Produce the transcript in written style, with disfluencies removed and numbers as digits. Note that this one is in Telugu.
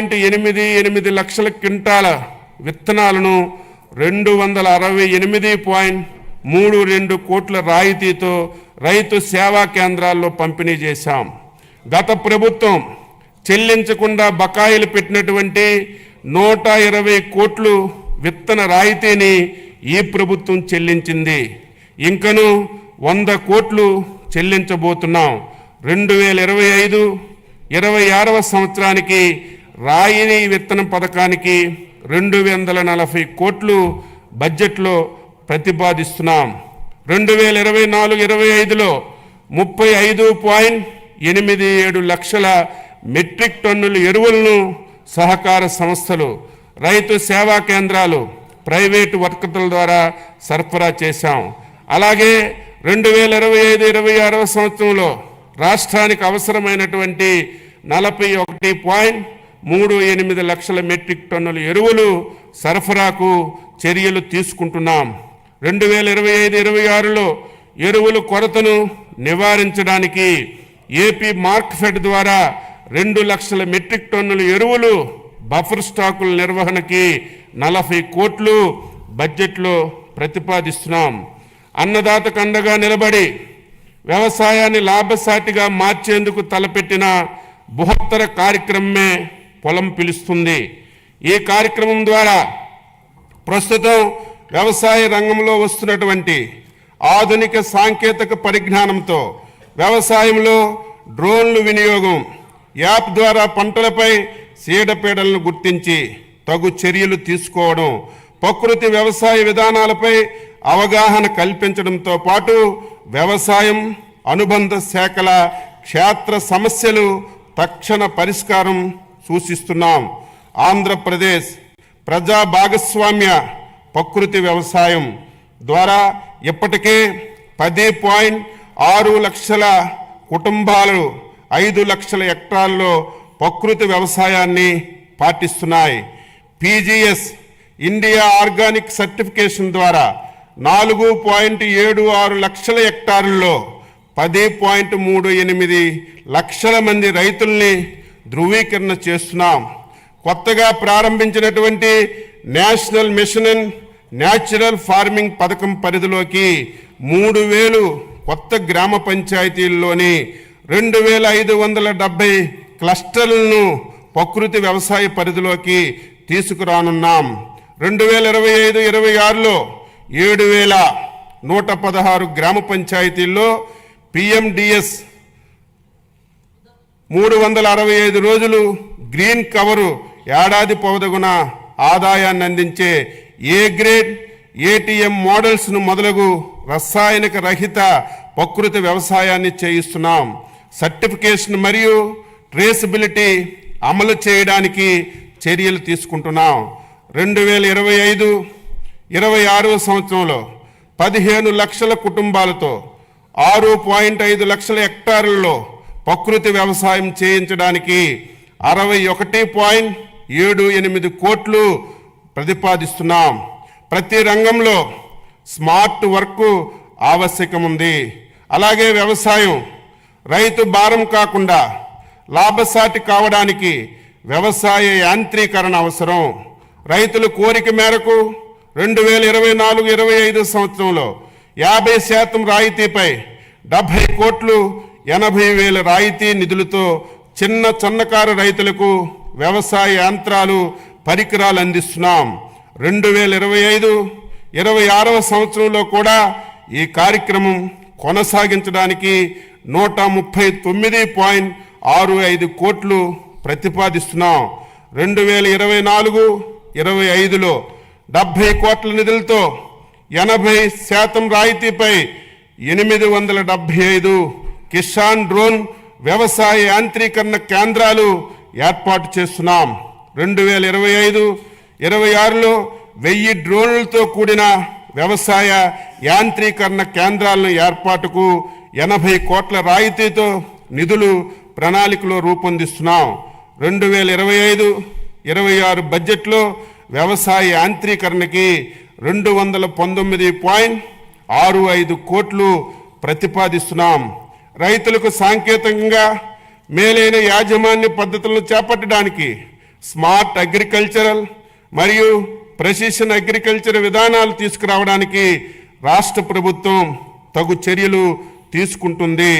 88 లక్షల క్వింటాల విత్తనాలను 268.32 కోట్ల రాయితీతో రైతు సేవా కేంద్రాల్లో పంపిణీ చేశాం. గత ప్రభుత్వం చెల్లించకుండా బకాయిలు పెట్టినటువంటి 120 కోట్లు విత్తన రాయితీని ఈ ప్రభుత్వం చెల్లించింది. ఇంకను 100 కోట్లు చెల్లించబోతున్నాం. 2025-26వ సంవత్సరానికి రాయితీ విత్తనం పథకానికి 240 కోట్లు బడ్జెట్లో ప్రతిపాదిస్తున్నాం. 2024-25లో 35.87 లక్షల మెట్రిక్ టన్నుల ఎరువులను సహకార సంస్థలు, రైతు సేవా కేంద్రాలు, ప్రైవేటు వర్తకుల ద్వారా సరఫరా చేశాం. అలాగే 2025-26వ సంవత్సరంలో రాష్ట్రానికి అవసరమైనటువంటి 41.38 లక్షల మెట్రిక్ టన్నుల ఎరువులు సరఫరాకు చర్యలు తీసుకుంటున్నాం. 2025-26లో ఎరువుల కొరతను నివారించడానికి ఏపీ మార్క్ఫెడ్ ద్వారా 2 లక్షల మెట్రిక్ టన్నుల ఎరువులు బఫర్ స్టాకుల నిర్వహణకి 40 కోట్లు బడ్జెట్లో ప్రతిపాదిస్తున్నాం. అన్నదాతకు అండగా నిలబడి వ్యవసాయాన్ని లాభసాటిగా మార్చేందుకు తలపెట్టిన బృహత్తర కార్యక్రమమే పొలం పిలుస్తుంది. ఈ కార్యక్రమం ద్వారా ప్రస్తుతం వ్యవసాయ రంగంలో వస్తున్నటువంటి ఆధునిక సాంకేతిక పరిజ్ఞానంతో వ్యవసాయంలో డ్రోన్లు వినియోగం, యాప్ ద్వారా పంటలపై చీడపీడలను గుర్తించి తగు చర్యలు తీసుకోవడం, ప్రకృతి వ్యవసాయ విధానాలపై అవగాహన కల్పించడంతో పాటు వ్యవసాయం అనుబంధ శాఖల క్షేత్ర సమస్యలు తక్షణ పరిష్కారం సూచిస్తున్నాం. ఆంధ్రప్రదేశ్ ప్రజా భాగస్వామ్య ప్రకృతి వ్యవసాయం ద్వారా ఇప్పటికే 10.6 లక్షల కుటుంబాలు 5 లక్షల హెక్టార్లలో ప్రకృతి వ్యవసాయాన్ని పాటిస్తున్నాయి. పీజీఎస్ ఇండియా ఆర్గానిక్ సర్టిఫికేషన్ ద్వారా 4.76 లక్షల హెక్టార్లలో 10.38 లక్షల మంది రైతుల్ని ధృవీకరణ చేస్తున్నాం. కొత్తగా ప్రారంభించినటువంటి national mission in natural farming పథకం పరిధిలోకి 3000 కొత్త గ్రామ పంచాయతీల్లోని 2570 క్లస్టర్లను ప్రకృతి వ్యవసాయ పరిధిలోకి తీసుకురానున్నాం. 2025-26లో 7116 గ్రామ పంచాయతీల్లో పిఎండిఎస్ 365 రోజులు గ్రీన్ కవరు ఏడాది పొడవునా ఆదాయాన్ని అందించే ఏ గ్రేడ్ ఏటీఎం మోడల్స్ను మొదలగు రసాయనిక రహిత ప్రకృతి వ్యవసాయాన్ని చేయిస్తున్నాం. సర్టిఫికేషన్ మరియు ట్రేసబిలిటీ అమలు చేయడానికి చర్యలు తీసుకుంటున్నాం. 2025-26వ సంవత్సరంలో 15 లక్షల కుటుంబాలతో 6.5 లక్షల హెక్టార్లలో ప్రకృతి వ్యవసాయం చేయించడానికి 61.78 కోట్లు ప్రతిపాదిస్తున్నాం. ప్రతి రంగంలో స్మార్ట్ వర్క్ ఆవశ్యకం ఉంది. అలాగే వ్యవసాయం రైతు భారం కాకుండా లాభసాటి కావడానికి వ్యవసాయ యాంత్రీకరణ అవసరం. రైతుల కోరిక మేరకు 2024-25 సంవత్సరంలో 50% రాయితీపై 70 కోట్లు 80,000 రాయితీ నిధులతో చిన్న సన్నకారు రైతులకు వ్యవసాయ యంత్రాలు పరికరాలు అందిస్తున్నాం. 2025-26వ సంవత్సరంలో కూడా ఈ కార్యక్రమం కొనసాగించడానికి 139.65 కోట్లు ప్రతిపాదిస్తున్నాం. 2024-25లో 70 కోట్ల నిధులతో 80% రాయితీపై 875 కిసాన్ డ్రోన్ వ్యవసాయ యాంత్రీకరణ కేంద్రాలు ఏర్పాటు చేస్తున్నాం. 2025-26లో 1000 డ్రోన్లతో కూడిన వ్యవసాయ యాంత్రీకరణ కేంద్రాలను ఏర్పాటుకు 80 కోట్ల రాయితీతో నిధులు ప్రణాళికలో రూపొందిస్తున్నాం. 2025-26 బడ్జెట్లో వ్యవసాయ యాంత్రీకరణకి 219.65 కోట్లు ప్రతిపాదిస్తున్నాం. రైతులకు సాంకేతికంగా మేలైన యాజమాన్య పద్ధతులను చేపట్టడానికి స్మార్ట్ అగ్రికల్చరల్ మరియు ప్రెసిషన్ అగ్రికల్చర్ విధానాలు తీసుకురావడానికి రాష్ట్ర ప్రభుత్వం తగు చర్యలు తీసుకుంటుంది.